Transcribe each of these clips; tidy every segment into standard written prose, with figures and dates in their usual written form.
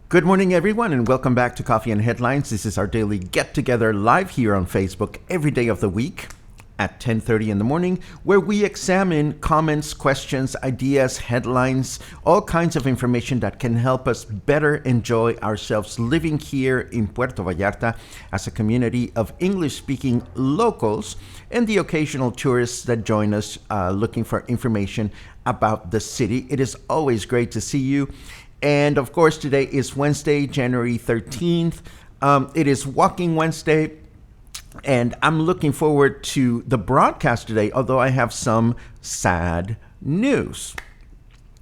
Good morning, everyone, and welcome back to Coffee and Headlines. This is our daily get-together live here on Facebook every day of the week at 10:30 in the morning, where we examine comments, questions, ideas, headlines, all kinds of information that can help us better enjoy ourselves living here in Puerto Vallarta as a community of English-speaking locals and the occasional tourists that join us looking for information about the city. It is always great to see you. And of course, today is Wednesday, January 13th. It is Walking Wednesday, and I'm looking forward to the broadcast today, although I have some sad news.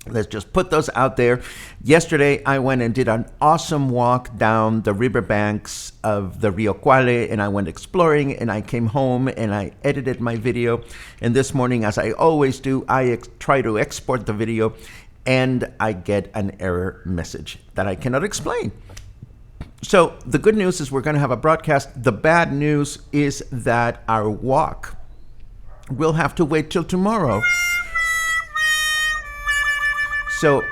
Let's just put those out there. Yesterday, I went and did an awesome walk down the riverbanks of the Río Cuale, and I went exploring, and I came home, and I edited my video. And this morning, as I always do, I try to export the video, and I get an error message that I cannot explain. So the good news is we're going to have a broadcast. The bad news is that our walk will have to wait till tomorrow. So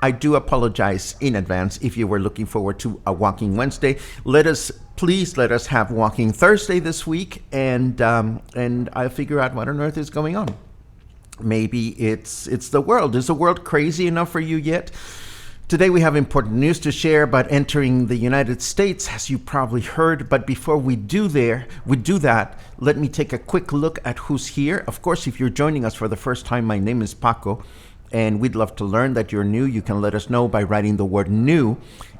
I do apologize in advance if you were looking forward to a Walking Wednesday. Please let us have Walking Thursday this week, and I'll figure out what on earth is going on. Maybe it's the world. Is the world crazy enough for you yet? Today we have important news to share about entering the United States, as you probably heard. But before we do that, let me take a quick look at who's here. Of course, if you're joining us for the first time, my name is Paco, and we'd love to learn that you're new. You can let us know by writing the word new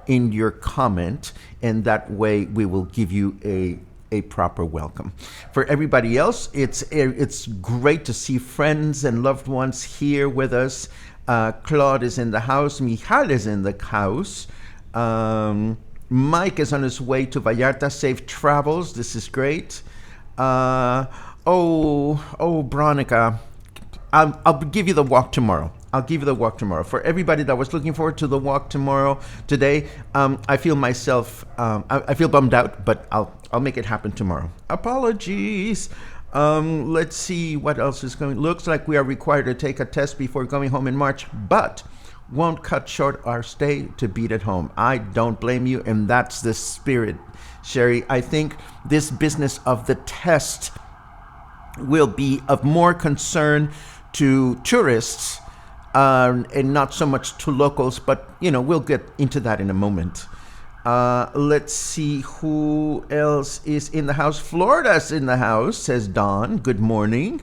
in your comment, and that way we will give you a proper welcome. For everybody else, it's great to see friends and loved ones here with us. Claude is in the house. Mijal is in the house. Mike is on his way to Vallarta. Safe travels. This is great. Bronica, I'll give you the walk tomorrow. For everybody that was looking forward to the walk today, I feel bummed out, but I'll make it happen tomorrow. Apologies. Let's see what else is going. Looks like we are required to take a test before going home in March, but won't cut short our stay to beat it home. I don't blame you, and that's the spirit, Sherry. I think this business of the test will be of more concern to tourists and not so much to locals, but we'll get into that in a moment. Let's see who else is in the house. Florida's in the house, says Dawn. Good morning.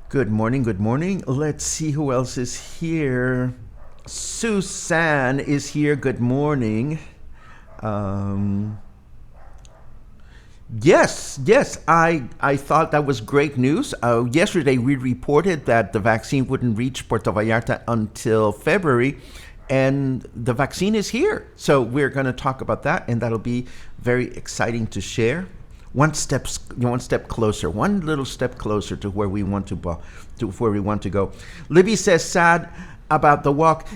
Good morning. Let's see who else is here. Suzanne is here. Good morning. Yes, I thought that was great news. Yesterday we reported that the vaccine wouldn't reach Puerto Vallarta until February, and the vaccine is here. So we're going to talk about that, and that'll be very exciting to share. One step closer, one little step closer to where we want to go. Libby says sad about the walk.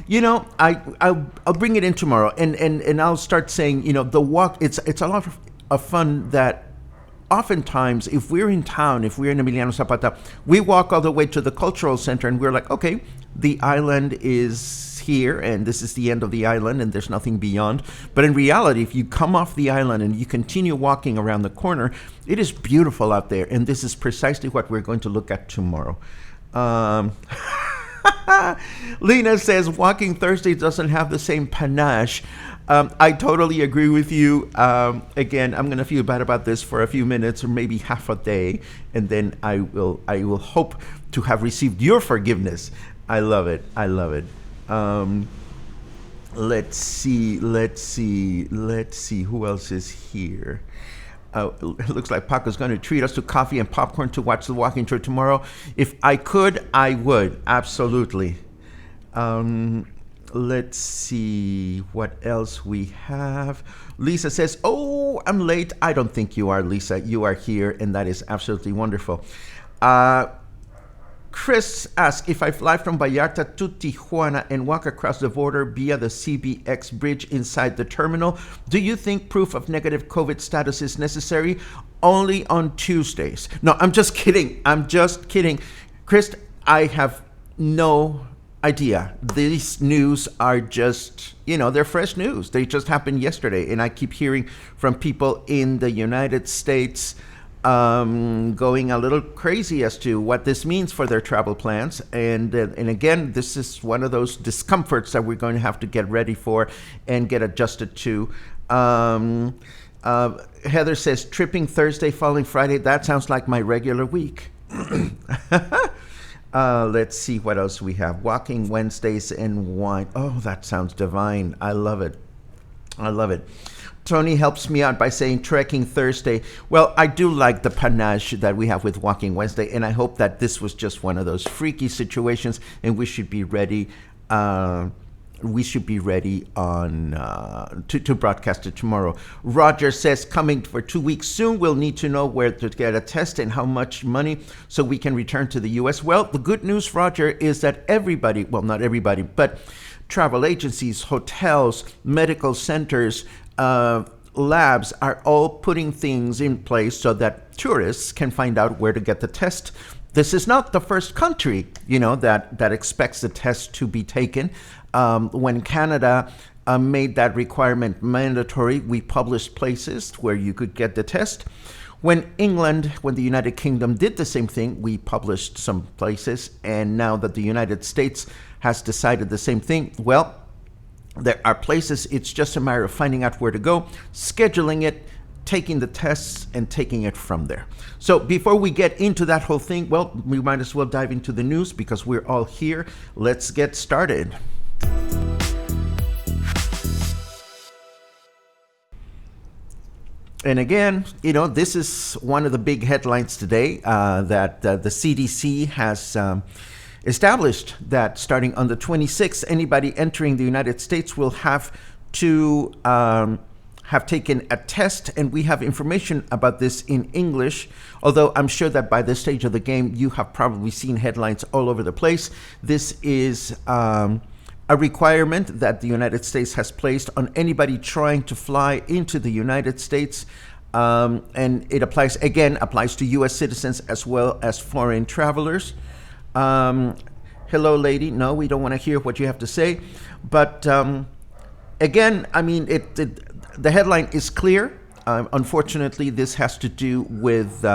I'll bring it in tomorrow, and I'll start saying, the walk. It's a lot of fun. That oftentimes, if we're in town, if we're in Emiliano Zapata, we walk all the way to the cultural center, and we're like, okay, the island is here, and this is the end of the island, and there's nothing beyond. But in reality, if you come off the island and you continue walking around the corner, it is beautiful out there, and this is precisely what we're going to look at tomorrow. Lena says Walking Thursday doesn't have the same panache. I totally agree with you. Again, I'm going to feel bad about this for a few minutes or maybe half a day, and then I will hope to have received your forgiveness. I love it. I love it. Let's see. Who else is here? It looks like Paco's going to treat us to coffee and popcorn to watch the walking tour tomorrow. If I could, I would. Absolutely. Let's see what else we have. Lisa says, oh, I'm late. I don't think you are, Lisa. You are here, and that is absolutely wonderful. Chris asks, if I fly from Vallarta to Tijuana and walk across the border via the CBX bridge inside the terminal, do you think proof of negative COVID status is necessary? Only on Tuesdays. No, I'm just kidding. Chris, I have no idea. These news are just, they're fresh news. They just happened yesterday. And I keep hearing from people in the United States going a little crazy as to what this means for their travel plans. And again, this is one of those discomforts that we're going to have to get ready for and get adjusted to. Heather says, tripping Thursday, falling Friday. That sounds like my regular week. Let's see what else we have. Walking Wednesdays and wine. Oh, that sounds divine. I love it. Tony helps me out by saying trekking Thursday. Well, I do like the panache that we have with Walking Wednesday, and I hope that this was just one of those freaky situations, and we should be ready. To broadcast it tomorrow. Roger says, coming for 2 weeks soon. We'll need to know where to get a test and how much money so we can return to the U.S. Well, the good news, Roger, is that everybody, well, not everybody, but travel agencies, hotels, medical centers, labs are all putting things in place so that tourists can find out where to get the test. This is not the first country, that expects the test to be taken. When Canada made that requirement mandatory, we published places where you could get the test. When the United Kingdom did the same thing, we published some places. And now that the United States has decided the same thing, well, there are places. It's just a matter of finding out where to go, scheduling it, taking the tests, and taking it from there. So before we get into that whole thing, well, we might as well dive into the news because we're all here. Let's get started. And again, this is one of the big headlines today, that the CDC has established that starting on the 26th, anybody entering the United States will have to have taken a test, and we have information about this in English, although I'm sure that by this stage of the game, you have probably seen headlines all over the place. This is a requirement that the United States has placed on anybody trying to fly into the United States, and it applies to U.S. citizens as well as foreign travelers. Hello, lady. No, we don't want to hear what you have to say. But again, I mean, the headline is clear. Unfortunately, this has to do with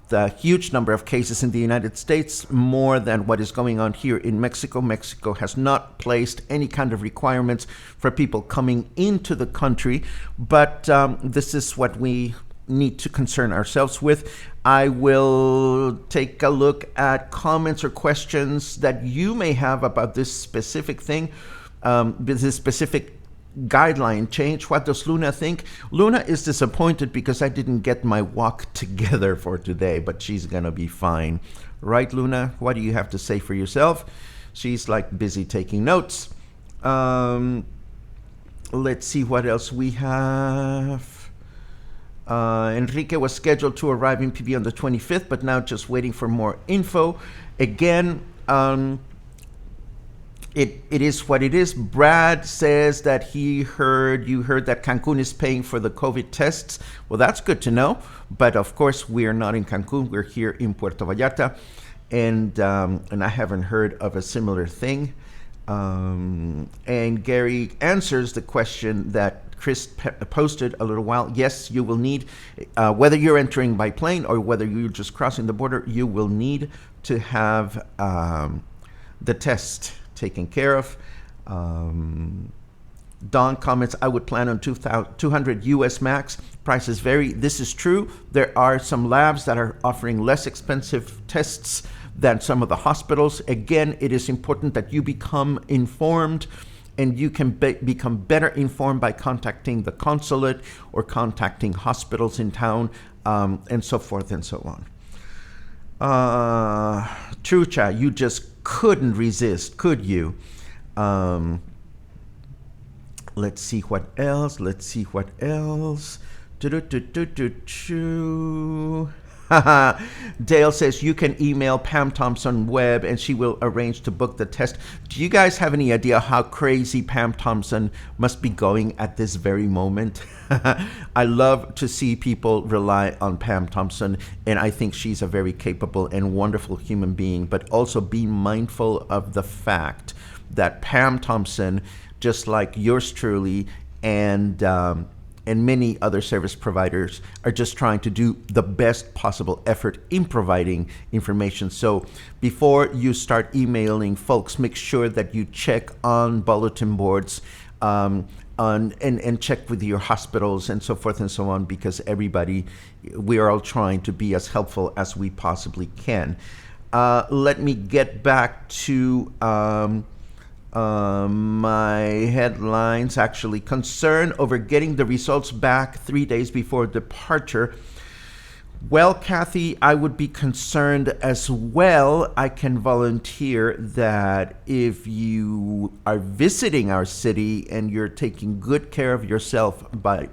the huge number of cases in the United States, more than what is going on here in Mexico. Mexico has not placed any kind of requirements for people coming into the country, but this is what we need to concern ourselves with. I will take a look at comments or questions that you may have about this specific thing, this specific guideline change. What does Luna think? Luna is disappointed because I didn't get my walk together for today, but she's gonna be fine. Right, Luna? What do you have to say for yourself? She's like busy taking notes. Let's see what else we have. Enrique was scheduled to arrive in PB on the 25th, but now just waiting for more info. Again, it is what it is. Brad says that you heard that Cancun is paying for the COVID tests. Well, that's good to know. But of course, we are not in Cancun. We're here in Puerto Vallarta, and I haven't heard of a similar thing. And Gary answers the question that Chris posted a little while. Yes, you will need, whether you're entering by plane or whether you're just crossing the border, you will need to have the test taken care of. Don comments, I would plan on 200 US max. Prices vary. This is true. There are some labs that are offering less expensive tests than some of the hospitals. Again, it is important that you become informed, and you can become better informed by contacting the consulate or contacting hospitals in town, and so forth and so on. Trucha, you just couldn't resist, could you? Let's see what else. Dale says you can email Pam Thompson Webb and she will arrange to book the test. Do you guys have any idea how crazy Pam Thompson must be going at this very moment? I love to see people rely on Pam Thompson, and I think she's a very capable and wonderful human being, but also be mindful of the fact that Pam Thompson, just like yours truly and many other service providers, are just trying to do the best possible effort in providing information. So before you start emailing folks, make sure that you check on bulletin boards and check with your hospitals and so forth and so on, because we are all trying to be as helpful as we possibly can. Let me get back to my headlines. Actually, concern over getting the results back 3 days before departure. Well, Kathy, I would be concerned as well. I can volunteer that if you are visiting our city and you're taking good care of yourself by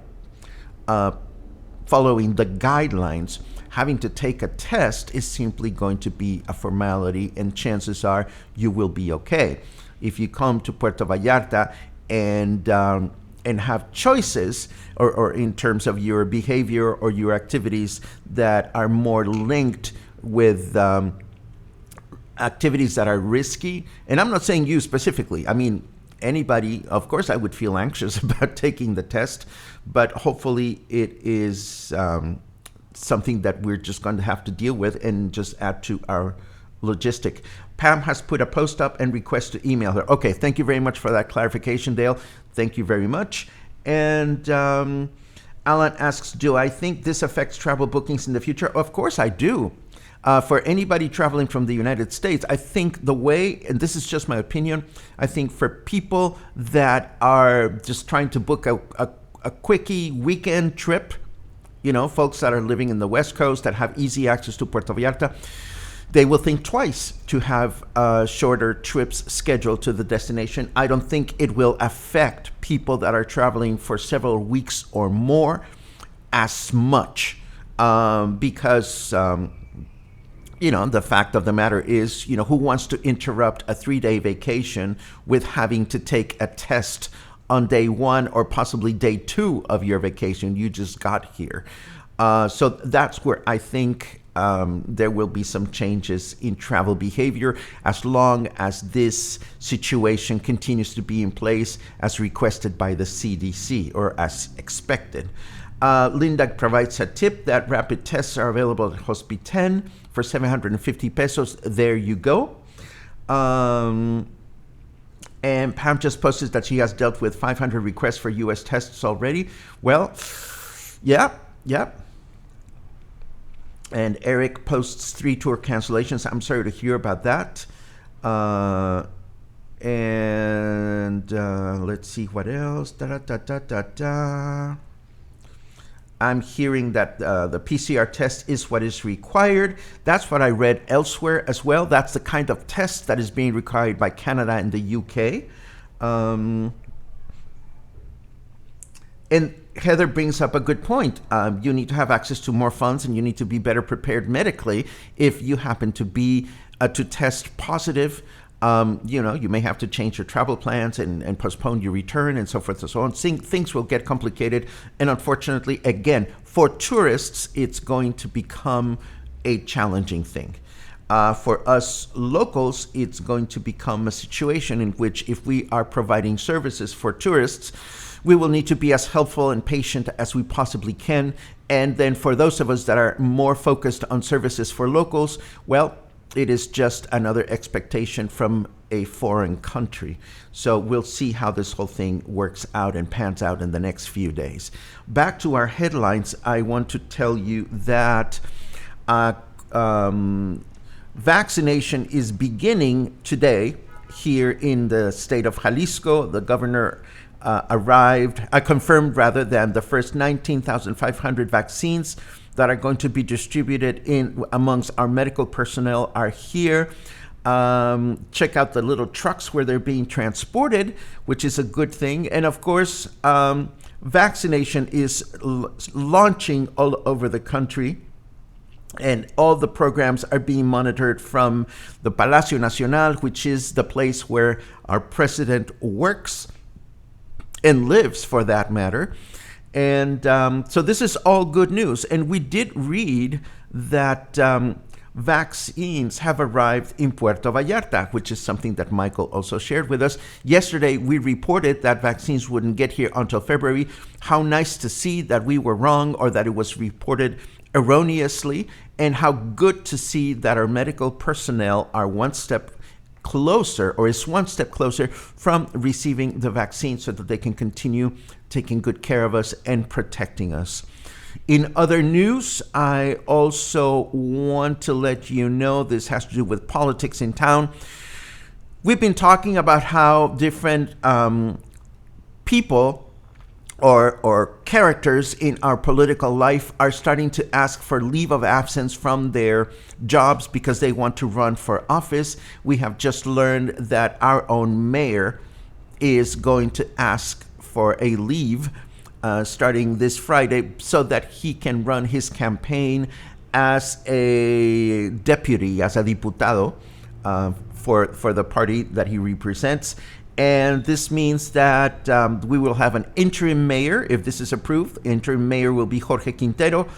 following the guidelines, having to take a test is simply going to be a formality, and chances are you will be okay. If you come to Puerto Vallarta and have choices, or in terms of your behavior or your activities that are more linked with activities that are risky, and I'm not saying you specifically, I mean anybody, of course I would feel anxious about taking the test, but hopefully it is something that we're just going to have to deal with and just add to our logistic. Pam has put a post up and requests to email her. Okay, thank you very much for that clarification, Dale. Thank you very much. And Alan asks, do I think this affects travel bookings in the future? Of course I do. For anybody traveling from the United States, I think the way, and this is just my opinion, I think for people that are just trying to book a quickie weekend trip, folks that are living in the West Coast that have easy access to Puerto Vallarta, they will think twice to have shorter trips scheduled to the destination. I don't think it will affect people that are traveling for several weeks or more as much, because the fact of the matter is, who wants to interrupt a 3-day vacation with having to take a test on day 1 or possibly day 2 of your vacation you just got here? So that's where I think there will be some changes in travel behavior as long as this situation continues to be in place as requested by the CDC or as expected. Linda provides a tip that rapid tests are available at Hospiten for 750 pesos. There you go. And Pam just posted that she has dealt with 500 requests for U.S. tests already. Well, yeah. And Eric posts 3 tour cancellations. I'm sorry to hear about that. Let's see what else. I'm hearing that the PCR test is what is required. That's what I read elsewhere as well. That's the kind of test that is being required by Canada and the UK. And Heather brings up a good point. You need to have access to more funds, and you need to be better prepared medically if you happen to be to test positive. You may have to change your travel plans and postpone your return and so forth and so on. Things will get complicated. And unfortunately, again, for tourists, it's going to become a challenging thing. For us locals, it's going to become a situation in which if we are providing services for tourists, we will need to be as helpful and patient as we possibly can. And then for those of us that are more focused on services for locals, well, it is just another expectation from a foreign country. So we'll see how this whole thing works out and pans out in the next few days. Back to our headlines, I want to tell you that vaccination is beginning today here in the state of Jalisco. The governor confirmed rather than the first 19,500 vaccines that are going to be distributed amongst our medical personnel are here. Check out the little trucks where they're being transported, which is a good thing. And of course, vaccination is launching all over the country. And all the programs are being monitored from the Palacio Nacional, which is the place where our president works and lives, for that matter. And so this is all good news. And we did read that vaccines have arrived in Puerto Vallarta, which is something that Michael also shared with us. Yesterday, we reported that vaccines wouldn't get here until February. How nice to see that we were wrong, or that it was reported erroneously, and how good to see that our medical personnel are one step closer, or is one step closer from receiving the vaccine, so that they can continue taking good care of us and protecting us. In other news, I also want to let you know, this has to do with politics in town. We've been talking about how different people or characters in our political life are starting to ask for leave of absence from their jobs because they want to run for office. We have just learned that our own mayor is going to ask for a leave starting this Friday so that he can run his campaign as a deputy, as a diputado for the party that he represents. And this means that we will have an interim mayor if this is approved. Interim mayor will be Jorge Quintero.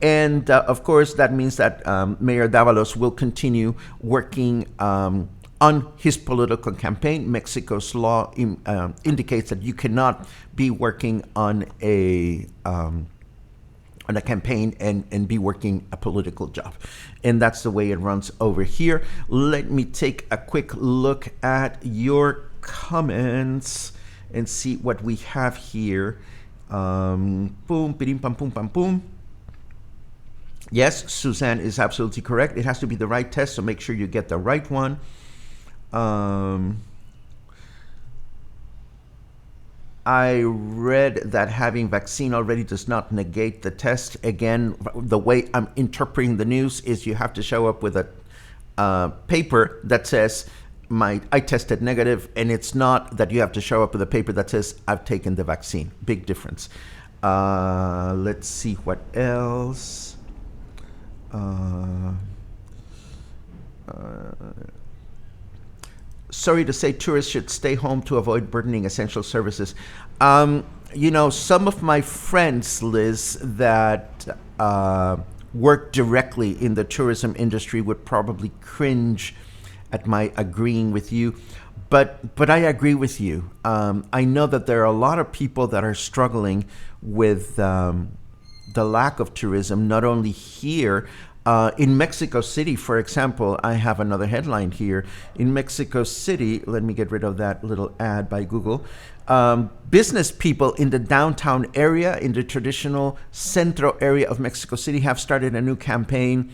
And of course, that means that Mayor Dávalos will continue working on his political campaign. Mexico's law indicates that you cannot be working on a campaign and be working a political job. And that's the way it runs over here. Let me take a quick look at your comments and see what we have here. Boom, pirim, pam, pum, pam, boom. Yes, Suzanne is absolutely correct. It has to be the right test, so make sure you get the right one. I read that having vaccine already does not negate the test. Again, the way I'm interpreting the news is you have to show up with a paper that says, I tested negative, and it's not that you have to show up with a paper that says, I've taken the vaccine. Big difference. Let's see what else. Sorry to say, tourists should stay home to avoid burdening essential services. Some of my friends, Liz, that work directly in the tourism industry would probably cringe at my agreeing with you. But I agree with you. I know that there are a lot of people that are struggling with the lack of tourism, not only here. In Mexico City, for example, I have another headline here. In Mexico City, let me get rid of that little ad by Google. Business people in the downtown area, in the traditional centro area of Mexico City, have started a new campaign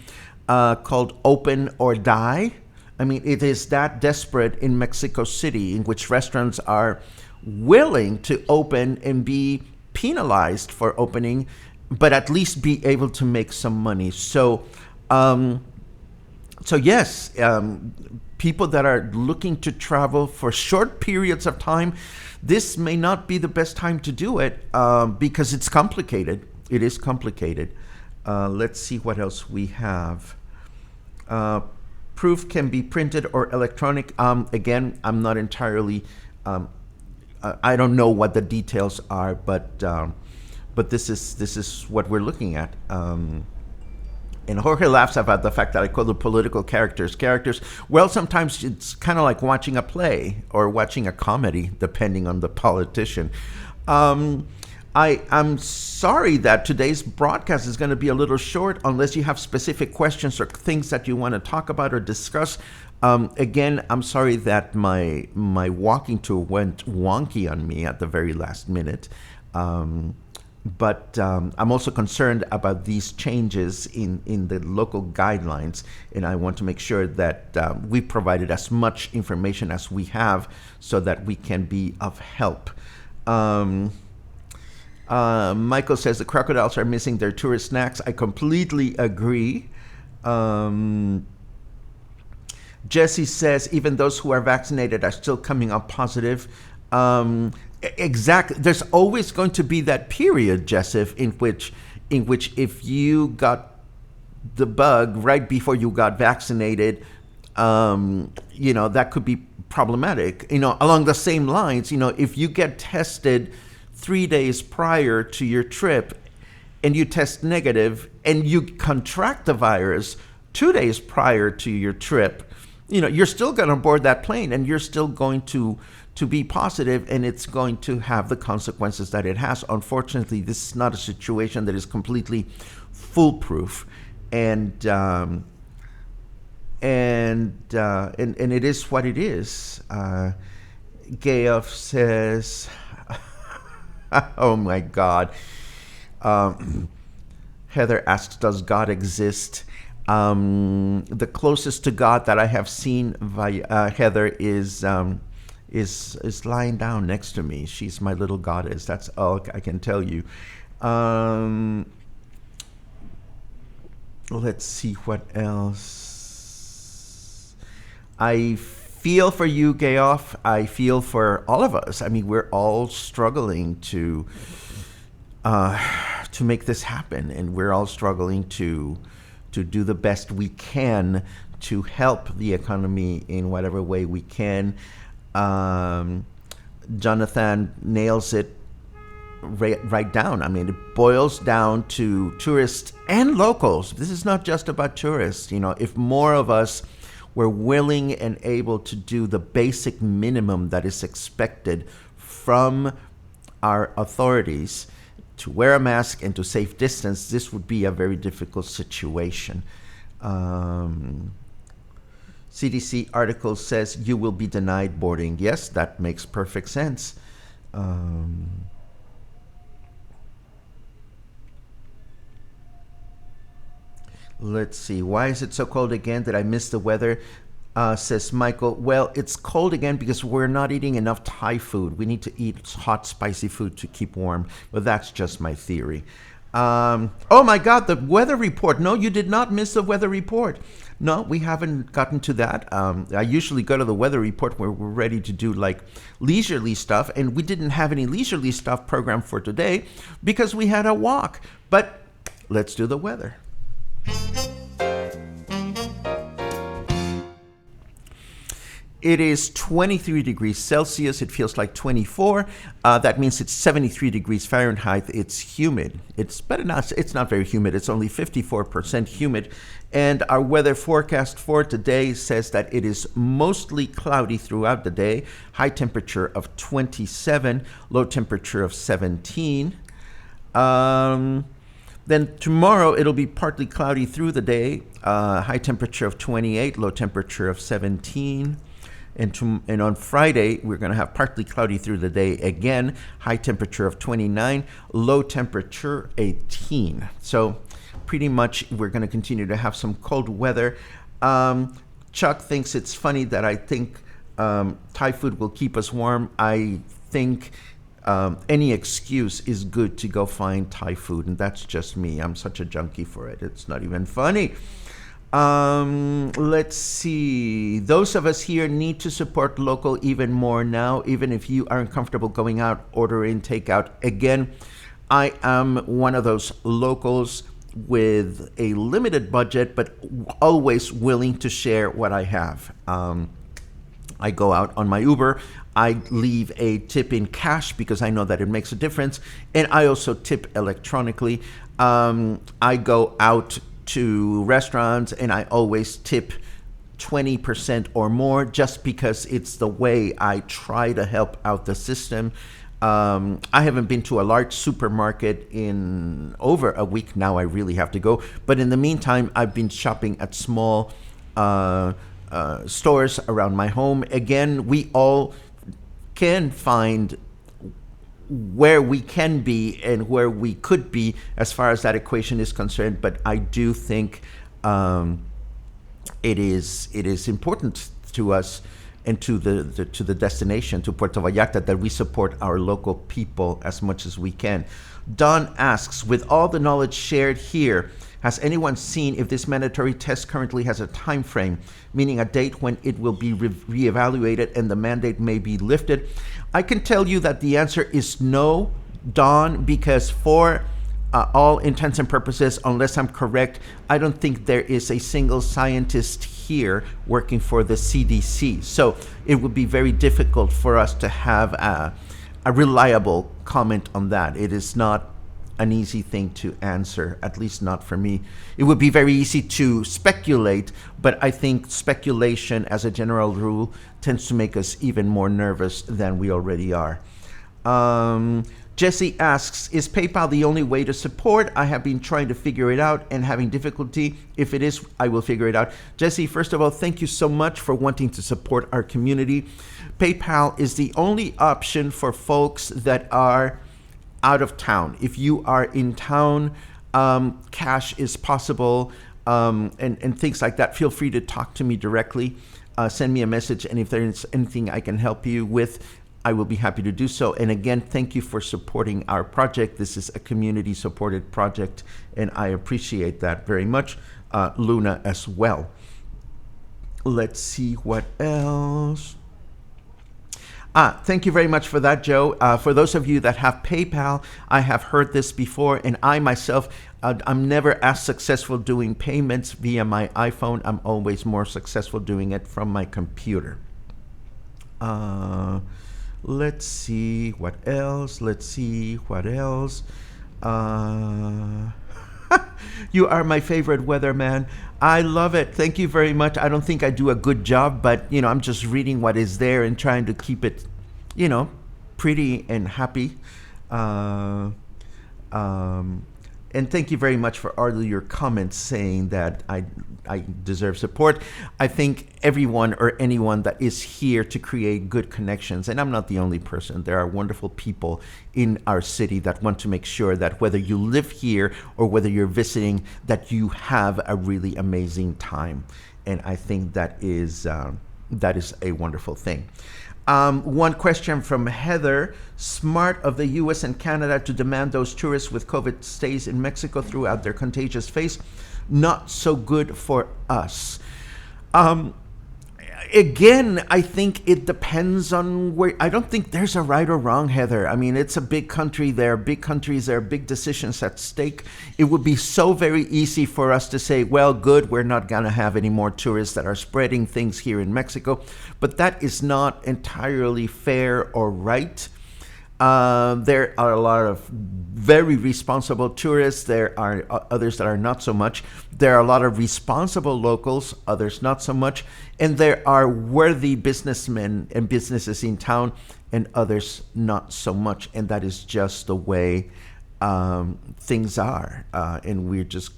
called Open or Die. I mean, it is that desperate in Mexico City, in which restaurants are willing to open and be penalized for opening, but at least be able to make some money. So yes, people that are looking to travel for short periods of time, this may not be the best time to do it because it's complicated. It is complicated. Let's see what else we have. Proof can be printed or electronic. Again, I'm not entirely, I don't know what the details are, but this is what we're looking at. And Jorge laughs about the fact that I call the political characters. Well, sometimes it's kind of like watching a play or watching a comedy, depending on the politician. I'm sorry that today's broadcast is going to be a little short unless you have specific questions or things that you want to talk about or discuss. Again, I'm sorry that my walking tour went wonky on me at the very last minute. But I'm also concerned about these changes in the local guidelines, and I want to make sure that we provided as much information as we have so that we can be of help. Michael says the crocodiles are missing their tourist snacks. I completely agree. Jesse says even those who are vaccinated are still coming up positive. Exactly. There's always going to be that period, Jesse, in which if you got the bug right before you got vaccinated, that could be problematic. Along the same lines, if you get tested 3 days prior to your trip and you test negative and you contract the virus 2 days prior to your trip, you're still going to board that plane and you're still going to be positive, and it's going to have the consequences that it has. Unfortunately, this is not a situation that is completely foolproof, and it is what it is. Gayoff says, oh my God. Heather asks, does God exist? The closest to God that I have seen, Heather, is lying down next to me. She's my little goddess. That's all I can tell you. Let's see what else. I feel for you, Gayoff. I feel for all of us. I mean, we're all struggling to make this happen, and we're all struggling to do the best we can to help the economy in whatever way we can. Jonathan nails it right down. I mean, it boils down to tourists and locals. This is not just about tourists. If more of us were willing and able to do the basic minimum that is expected from our authorities, to wear a mask and to safe distance, this would be a very difficult situation. CDC article says you will be denied boarding. Yes, that makes perfect sense. Let's see. Why is it so cold again? Did I miss the weather? Says Michael. Well, it's cold again because we're not eating enough Thai food. We need to eat hot, spicy food to keep warm. But that's just my theory. Oh my God, the weather report. No, you did not miss the weather report. No, we haven't gotten to that. I usually go to the weather report where we're ready to do like leisurely stuff. And we didn't have any leisurely stuff programmed for today because we had a walk. But let's do the weather. It is 23 degrees Celsius. It feels like 24. That means it's 73 degrees Fahrenheit. It's humid. It's not very humid. It's only 54% humid. And our weather forecast for today says that it is mostly cloudy throughout the day. High temperature of 27, low temperature of 17. Then tomorrow it'll be partly cloudy through the day. High temperature of 28, low temperature of 17. And on Friday, we're going to have partly cloudy through the day again, high temperature of 29, low temperature 18. So pretty much we're going to continue to have some cold weather. Chuck thinks it's funny that I think Thai food will keep us warm. I think any excuse is good to go find Thai food, and that's just me. I'm such a junkie for it. It's not even funny. Let's see. Those of us here need to support local even more now, even if you aren't comfortable going out, order in, takeout. Again, I am one of those locals with a limited budget, but always willing to share what I have. I go out on my Uber. I leave a tip in cash because I know that it makes a difference. And I also tip electronically. I go out to restaurants and I always tip 20% or more just because it's the way I try to help out the system. I haven't been to a large supermarket in over a week now. I really have to go. But in the meantime, I've been shopping at small stores around my home. Again, we all can find where we can be and where we could be as far as that equation is concerned. But I do think it is important to us and to the destination, to Puerto Vallarta, that we support our local people as much as we can. Don asks, with all the knowledge shared here, has anyone seen if this mandatory test currently has a time frame, meaning a date when it will be reevaluated and the mandate may be lifted? I can tell you that the answer is no, Don, because for all intents and purposes, unless I'm correct, I don't think there is a single scientist here working for the CDC. So it would be very difficult for us to have a reliable comment on that. It is not an easy thing to answer, at least not for me. It would be very easy to speculate, but I think speculation as a general rule tends to make us even more nervous than we already are. Jesse asks, is PayPal the only way to support? I have been trying to figure it out and having difficulty. If it is, I will figure it out. Jesse, first of all, thank you so much for wanting to support our community. PayPal is the only option for folks that are out of town. If you are in town, cash is possible, and things like that. Feel free to talk to me directly. Send me a message, and if there's anything I can help you with, I will be happy to do so. And again, thank you for supporting our project. This is a community-supported project, and I appreciate that very much. Luna as well. Let's see what else. Thank you very much for that, Joe. For those of you that have PayPal, I have heard this before, and I myself, I'm never as successful doing payments via my iPhone. I'm always more successful doing it from my computer. Let's see what else. You are my favorite weatherman. I love it. Thank you very much. I don't think I do a good job, but I'm just reading what is there and trying to keep it, pretty and happy. And thank you very much for all of your comments saying that I deserve support. I think everyone or anyone that is here to create good connections, and I'm not the only person, there are wonderful people in our city that want to make sure that whether you live here or whether you're visiting, that you have a really amazing time. And I think that is a wonderful thing. One question from Heather. Smart of the U.S. and Canada to demand those tourists with COVID stays in Mexico throughout their contagious phase. Not so good for us. Again, I think it depends on where. I don't think there's a right or wrong, Heather. I mean, it's a big country. There are big countries. There are big decisions at stake. It would be so very easy for us to say, well, good, we're not going to have any more tourists that are spreading things here in Mexico. But that is not entirely fair or right. There are a lot of very responsible tourists. There are others that are not so much. There are a lot of responsible locals, others not so much. And there are worthy businessmen and businesses in town, and others not so much. And that is just the way things are. And we're just,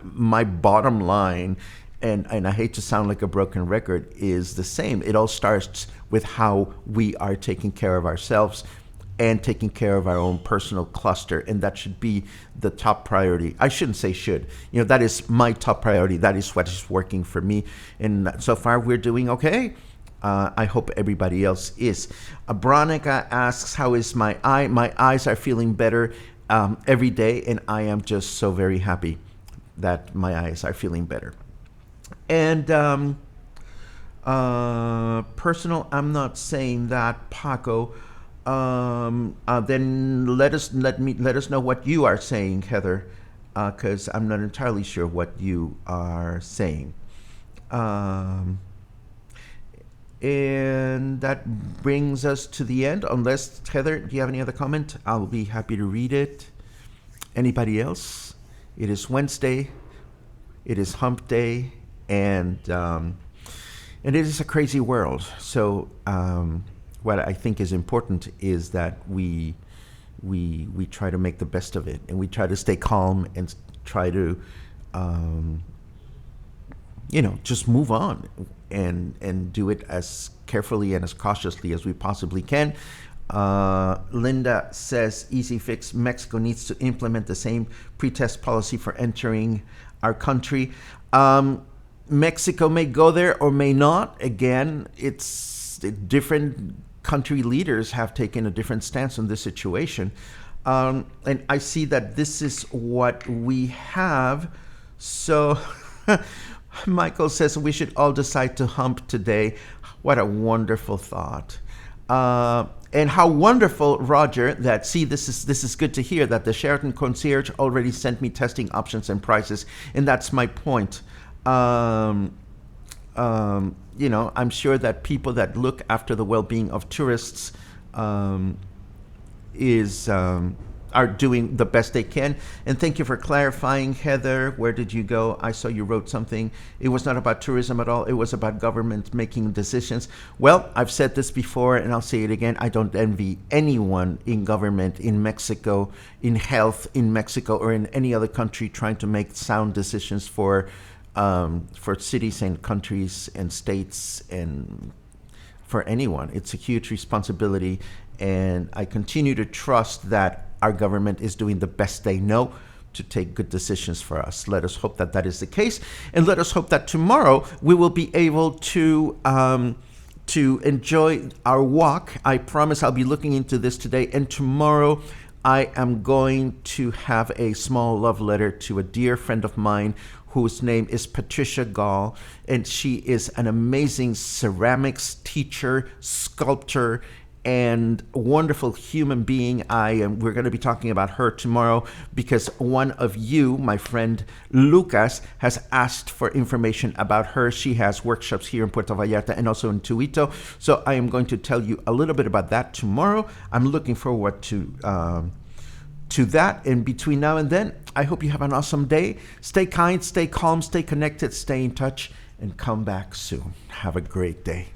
my bottom line, and I hate to sound like a broken record, is the same. It all starts with how we are taking care of ourselves and taking care of our own personal cluster. And that should be the top priority. I shouldn't say should. That is my top priority. That is what is working for me. And so far, we're doing okay. I hope everybody else is. Bronica asks, how is my eye? My eyes are feeling better every day, and I am just so very happy that my eyes are feeling better. And personal, I'm not saying that, Paco. Then let us know what you are saying, Heather, because I'm not entirely sure what you are saying. And that brings us to the end. Unless, Heather, do you have any other comment? I'll be happy to read it. Anybody else? It is Wednesday. It is Hump Day, and it is a crazy world. So what I think is important is that we try to make the best of it, and we try to stay calm and try to just move on and do it as carefully and as cautiously as we possibly can. Linda says, easy fix, Mexico needs to implement the same pre-test policy for entering our country. Mexico may go there or may not. Again, it's different country leaders have taken a different stance on this situation. And I see that this is what we have. So Michael says we should all decide to hump today. What a wonderful thought. And how wonderful, Roger, that, see, this is good to hear, that the Sheraton concierge already sent me testing options and prices. And that's my point. I'm sure that people that look after the well-being of tourists are doing the best they can. And thank you for clarifying, Heather. Where did you go? I saw you wrote something. It was not about tourism at all. It was about government making decisions. Well, I've said this before, and I'll say it again. I don't envy anyone in government in Mexico, in health in Mexico, or in any other country trying to make sound decisions for cities and countries and states and for anyone. It's a huge responsibility, and I continue to trust that our government is doing the best they know to take good decisions for us. Let us hope that that is the case, and let us hope that tomorrow we will be able to enjoy our walk. I promise I'll be looking into this today, and tomorrow I am going to have a small love letter to a dear friend of mine whose name is Patricia Gall, and she is an amazing ceramics teacher, sculptor, and wonderful human being. We're going to be talking about her tomorrow because one of you, my friend Lucas, has asked for information about her. She has workshops here in Puerto Vallarta and also in Tuito. So I am going to tell you a little bit about that tomorrow. I'm looking forward to that. And between now and then, I hope you have an awesome day. Stay kind, stay calm, stay connected, stay in touch, and come back soon. Have a great day.